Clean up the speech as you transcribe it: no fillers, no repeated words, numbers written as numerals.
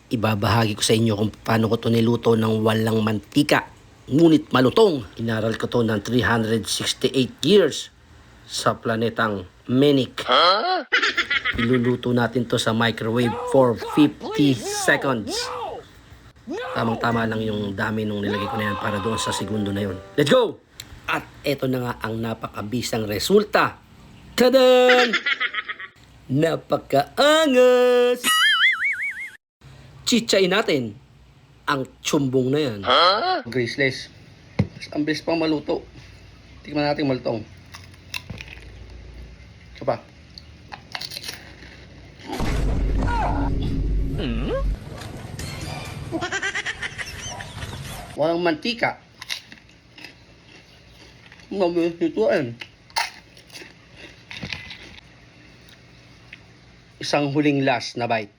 Ibabahagi ko sa inyo kung paano ko ito niluto ng walang mantika, ngunit malutong. Inaral ko to ng 368 years sa planetang Menik. Iluluto natin to sa microwave for 50 seconds. Tamang-tama lang yung dami nung nilagay ko na yan para doon sa segundo na yun. Let's go! At eto na nga ang napakabisang resulta. Tadan! Napakaangas! Chichay natin ang tsumbong na yan. Graceless. Ang bilis pang maluto. Tingnan natin malutong. Ito pa. Walang mantika. Mabilis nituin. Isang huling last na bite.